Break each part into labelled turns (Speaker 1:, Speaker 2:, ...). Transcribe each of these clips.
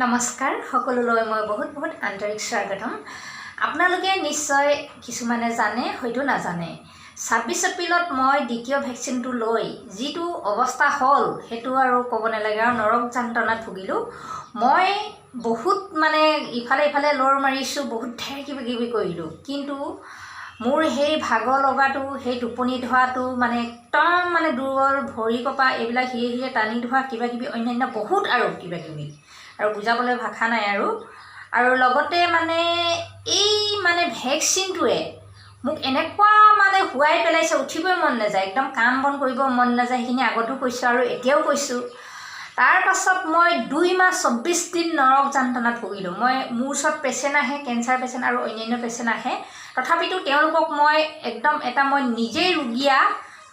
Speaker 1: নমস্কাৰ সকলোলৈ মই বহুত বহুত আন্তৰিক স্বাগতম। আপোনালোকে নিশ্চয় কিছুমানে জানে হয়তো নাজানে 26 এপ্ৰিলত মই দ্বিতীয় ভেকচিনটো লৈ যিটো অৱস্থা হ'ল সেইটো আৰু ক'ব নালাগে আৰু নৰক যন্ত্ৰণাত ভুগিলোঁ। মই বহুত মানে ইফালে ইফালে লৰ মাৰিছোঁ, বহুত ঢেৰ কিবা কিবি কৰিলোঁ, কিন্তু মোৰ সেই ভাগৰ লগাটো, সেই টোপনি ধোৱাটো মানে একদম মানে দুৰ্বল, ভৰি কপা এইবিলাক হিৰে হিৰে টানি ধোৱা কিবা কিবি অন্যান্য বহুত আৰু কিবা কিবি আৰু বুজাবলৈ ভাষা নাই আৰু লগতে মানে এই মানে ভেকচিনটোৱে মোক এনেকুৱা মানে হুৱাই পেলাইছে, উঠিবই মন নাযায়, একদম কাম বন কৰিব মন নাযায়। সেইখিনি আগতো কৈছোঁ আৰু এতিয়াও কৈছোঁ। তাৰ পাছত মই 2 মাহ 24 দিন নৰক যন্ত্ৰণাত ভুগিলোঁ। মোৰ ওচৰত পেচেণ্ট আহে, কেঞ্চাৰ পেচেণ্ট আৰু অন্যান্য পেচেণ্ট আহে, তথাপিতো তেওঁলোকক মই একদম মই নিজেই ৰোগীয়া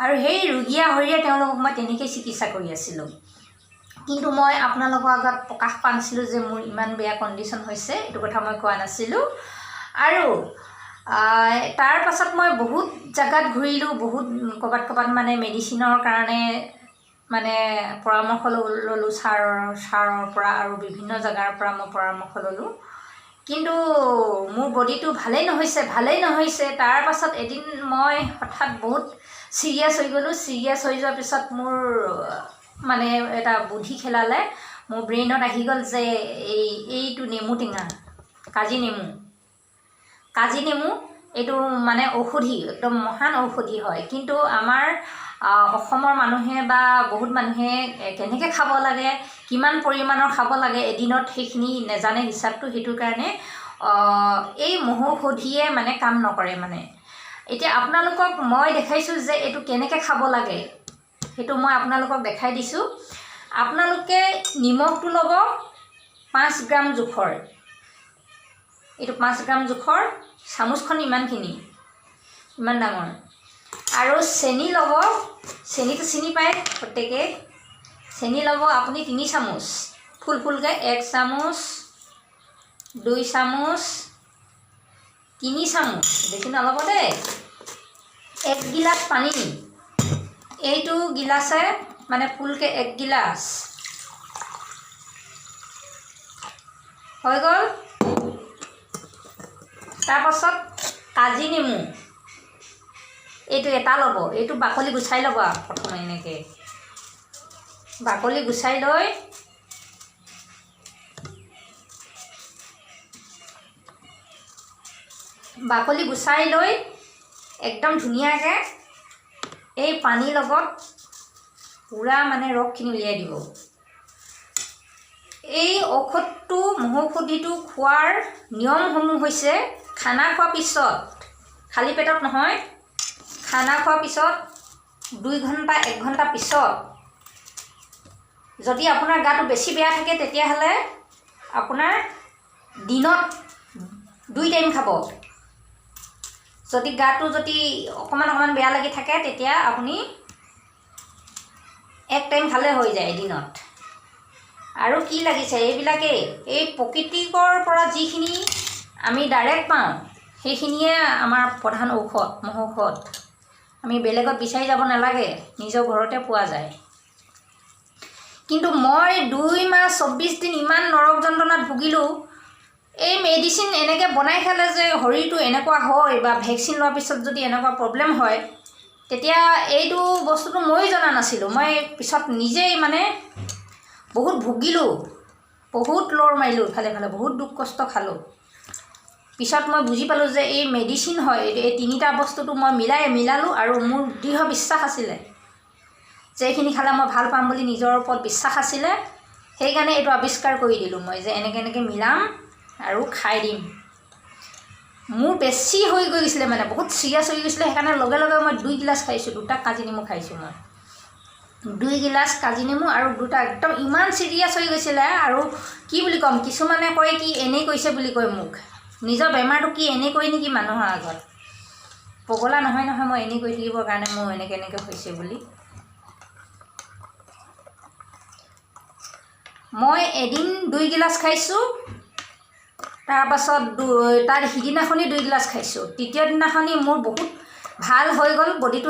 Speaker 1: আৰু সেই ৰোগীয়া শৰীৰে তেওঁলোকক মই তেনেকৈ চিকিৎসা কৰি আছিলোঁ। কিন্তু মই আপোনালোকৰ আগত প্ৰকাশ পোৱা নাছিলোঁ যে মোৰ ইমান বেয়া কণ্ডিশ্যন হৈছে, এইটো কথা মই কোৱা নাছিলোঁ। আৰু তাৰ পাছত মই বহুত জেগাত ঘূৰিলোঁ, বহুত ক'ৰবাত মানে মেডিচিনৰ কাৰণে মানে পৰামৰ্শ ল'লোঁ ছাৰৰ পৰা আৰু বিভিন্ন জেগাৰ পৰা মই পৰামৰ্শ ল'লোঁ, কিন্তু মোৰ বডিটো ভালেই নহৈছে। তাৰ পাছত এদিন মই হঠাৎ বহুত চিৰিয়াছ হৈ গ'লোঁ। চিৰিয়াছ হৈ যোৱাৰ পিছত মোৰ মানে এটা বুদ্ধি খেলালে, মোৰ ব্ৰেইনত আহি গ'ল যে এইটো নেমু টেঙা, কাজি নেমু এইটো মানে ঔষধি, একদম মহান ঔষধি হয়। কিন্তু আমাৰ অসমৰ মানুহে বা বহুত মানুহে কেনেকৈ খাব লাগে, কিমান পৰিমাণৰ খাব লাগে এদিনত, সেইখিনি নেজানে হিচাপটো। সেইটোৰ কাৰণে এই মহৌষধিয়ে মানে কাম নকৰে। মানে এতিয়া আপোনালোকক মই দেখাইছোঁ যে এইটো কেনেকৈ খাব লাগে, সেইটো মই আপোনালোকক দেখাই দিছোঁ। আপোনালোকে নিমখটো ল'ব 5 গ্ৰাম জোখৰ, এইটো 5 গ্ৰাম জোখৰ, চামুচখন ইমান ডাঙৰ। আৰু চেনি ল'ব, চেনিটো চিনি পায় প্ৰত্যেকে, চেনি ল'ব আপুনি 3 চামুচ, ফুলকৈ 1 চামুচ, 2 চামুচ, 3 চামুচ, বেছি নল'ব দেই। 1 গিলাচ পানী, এইটো গিলাচে মানে ফুলকৈ 1 গিলাচ হৈ গ'ল। তাৰপাছত কাজি নেমু, এইটো এটা ল'ব, এইটো বাকলি গুচাই ল'ব। প্ৰথমে এনেকৈ বাকলি গুচাই লৈ একদম ধুনীয়াকৈ এই পানীৰ লগত পূৰা মানে ৰসখিনি উলিয়াই দিব। এই মহৌষধিটো খোৱাৰ নিয়মসমূহ হৈছে, খানা খোৱাৰ পিছত, খালী পেটত নহয়, খানা খোৱাৰ পিছত 2 ঘণ্টা 1 ঘণ্টা পিছত, যদি আপোনাৰ গাটো বেছি বেয়া থাকে তেতিয়াহ'লে আপোনাৰ দিনত 2 টাইম খাব। যদি গাটো অকণমান বেয়া লাগি থাকে তেতিয়া আপুনি 1 টাইম খালে হৈ যায় দিনত। আৰু কি লাগিছে, এইবিলাকেই এই প্ৰকৃতিকৰ পৰা যিখিনি আমি ডাইৰেক্ট পাওঁ সেইখিনিয়ে আমাৰ প্ৰধান মহৌষধ। আমি বেলেগত বিচাৰি যাব নালাগে, নিজৰ ঘৰতে পোৱা যায়। কিন্তু মই 2 মাহ 24 দিন ইমান নৰক যন্ত্ৰণাত ভুগিলোঁ। এই মেডিচিন এনেকৈ বনাই খালে যে শৰীৰটো এনেকুৱা হয়, বা ভেকচিন লোৱাৰ পিছত যদি এনেকুৱা প্ৰব্লেম হয়, তেতিয়া এইটো বস্তুটো ময়ো জনা নাছিলোঁ। মই পিছত নিজেই মানে বহুত ভুগিলোঁ, বহুত লৰ মাৰিলোঁ, ইফালে বহুত দুখ কষ্ট খালোঁ। পিছত মই বুজি পালোঁ যে এই মেডিচিন হয়। এই 3টা বস্তুটো মই মিলালোঁ, আৰু মোৰ দৃঢ় বিশ্বাস আছিলে যে এইখিনি খালে মই ভাল পাম বুলি, নিজৰ ওপৰত বিশ্বাস আছিলে। সেইকাৰণে এইটো আৱিষ্কাৰ কৰি দিলোঁ মই, যে এনেকৈ মিলাম আৰু খাই দিম। মোৰ বেছি হৈ গৈছিলে, মানে বহুত চিৰিয়াছ হৈ গৈছিলে। সেইকাৰণে লগে লগে মই 2 গিলাচ খাইছোঁ, 2টা কাজি নেমু খাইছোঁ মই, 2 গিলাচ কাজি নেমু আৰু 2টা, একদম ইমান চিৰিয়াছ হৈ গৈছিলে। আৰু কি বুলি ক'ম, কিছুমানে কয় কি এনেই কৈছে বুলি কয় মোক, নিজৰ বেমাৰটো কি এনেই কয় নেকি মানুহৰ আগত। পগলা নহয় মই এনেই কৈ থাকিবৰ কাৰণে মোৰ এনেকৈ হৈছে বুলি। মই এদিন 2 গিলাচ খাইছোঁ, তাৰপাছত তাৰ সিদিনাখনি 2 গিলাচ খাইছোঁ, তৃতীয় দিনাখনি মোৰ বহুত ভাল হৈ গ'ল বডিটো।